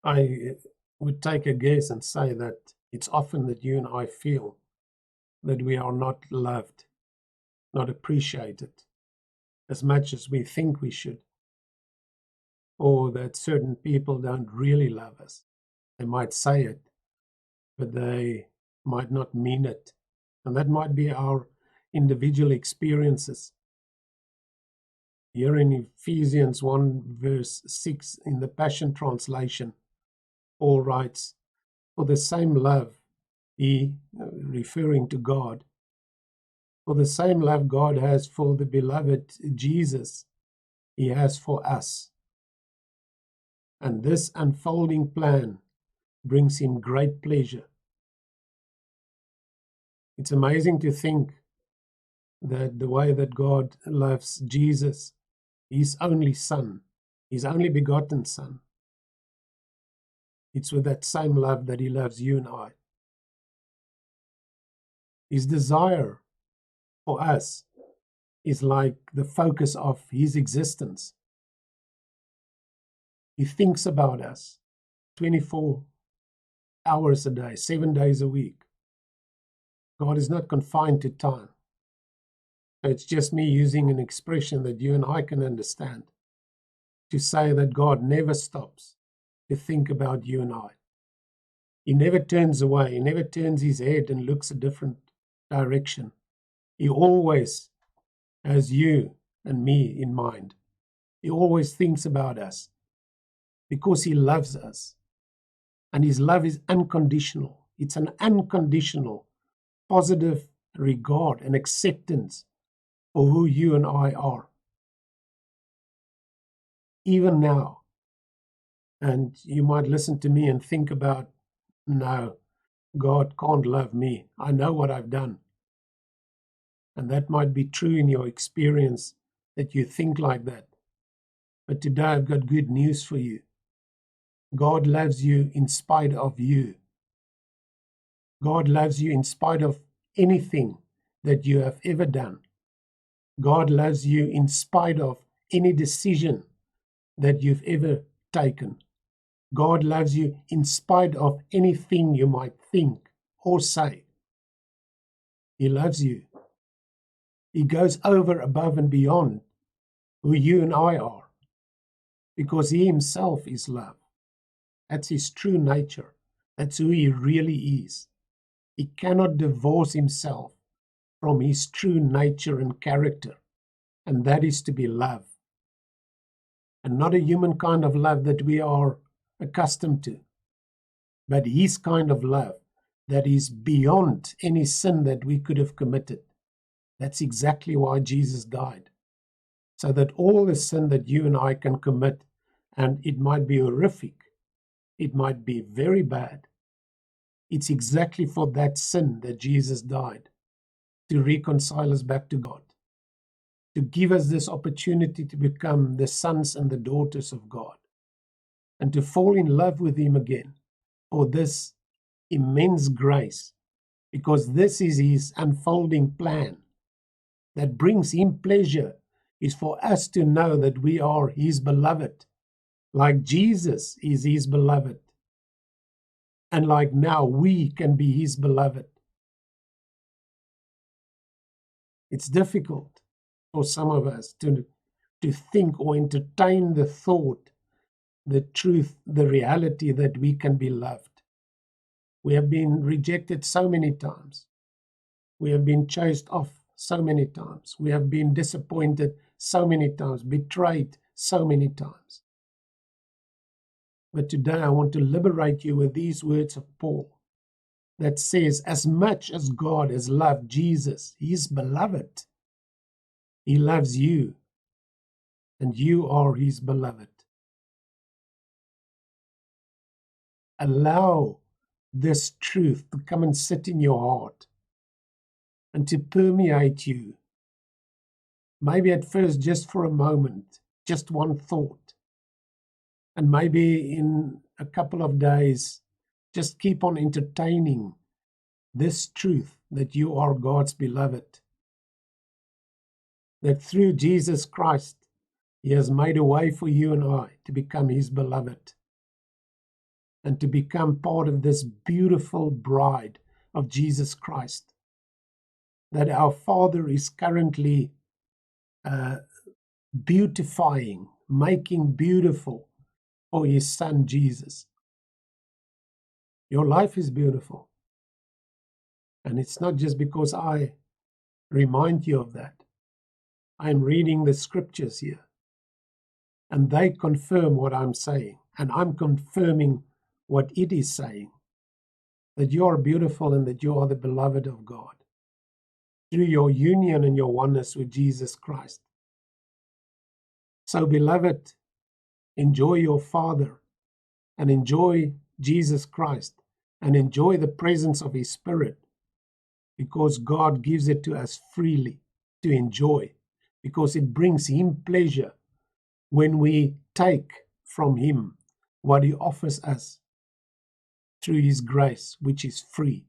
I would take a guess and say that it's often that you and I feel that we are not loved, not appreciated as much as we think we should, or that certain people don't really love us. They might say it, but they might not mean it. And that might be our individual experiences. Here in Ephesians 1, verse 6, in the Passion Translation, Paul writes, "For the same love," he, referring to God, "for the same love God has for the beloved Jesus, he has for us. And this unfolding plan brings him great pleasure." It's amazing to think that the way that God loves Jesus, his only Son, his only begotten Son, it's with that same love that he loves you and I. His desire for us is like the focus of his existence. He thinks about us 24 hours a day, 7 days a week. God is not confined to time. It's just me using an expression that you and I can understand to say that God never stops to think about you and I. He never turns away. He never turns his head and looks a different direction. He always has you and me in mind. He always thinks about us because he loves us. And his love is unconditional. It's an unconditional, positive regard and acceptance for who you and I are. Even now. And you might listen to me and think about, no, God can't love me. I know what I've done. And that might be true in your experience that you think like that. But today I've got good news for you. God loves you in spite of you. God loves you in spite of anything that you have ever done. God loves you in spite of any decision that you've ever taken. God loves you in spite of anything you might think or say. He loves you. He goes over, above, and beyond who you and I are, because he himself is love. That's his true nature. That's who he really is. He cannot divorce himself from his true nature and character, and that is to be love. And not a human kind of love that we are accustomed to, but his kind of love that is beyond any sin that we could have committed. That's exactly why Jesus died. So that all the sin that you and I can commit, and it might be horrific, it might be very bad, it's exactly for that sin that Jesus died, to reconcile us back to God, to give us this opportunity to become the sons and the daughters of God, and to fall in love with him again for this immense grace, because this is his unfolding plan that brings him pleasure, is for us to know that we are his beloved, like Jesus is his beloved, and like now we can be his beloved. It's difficult for some of us to think or entertain the thought, the truth, the reality that we can be loved. We have been rejected so many times. We have been chased off so many times. We have been disappointed so many times, betrayed so many times. But today I want to liberate you with these words of Paul that says, as much as God has loved Jesus, his beloved, he loves you, and you are his beloved. Allow this truth to come and sit in your heart and to permeate you. Maybe at first just for a moment, just one thought. And maybe in a couple of days, just keep on entertaining this truth that you are God's beloved. That through Jesus Christ, he has made a way for you and I to become his beloved. and to become part of this beautiful bride of Jesus Christ that our Father is currently beautifying, making beautiful for His Son Jesus. Your life is beautiful. And it's not just because I remind you of that. I'm reading the scriptures here, and they confirm what I'm saying, and I'm confirming what it is saying, that you are beautiful and that you are the beloved of God through your union and your oneness with Jesus Christ. So, beloved, enjoy your Father and enjoy Jesus Christ and enjoy the presence of His Spirit, because God gives it to us freely to enjoy, because it brings Him pleasure when we take from Him what He offers us through His grace, which is free.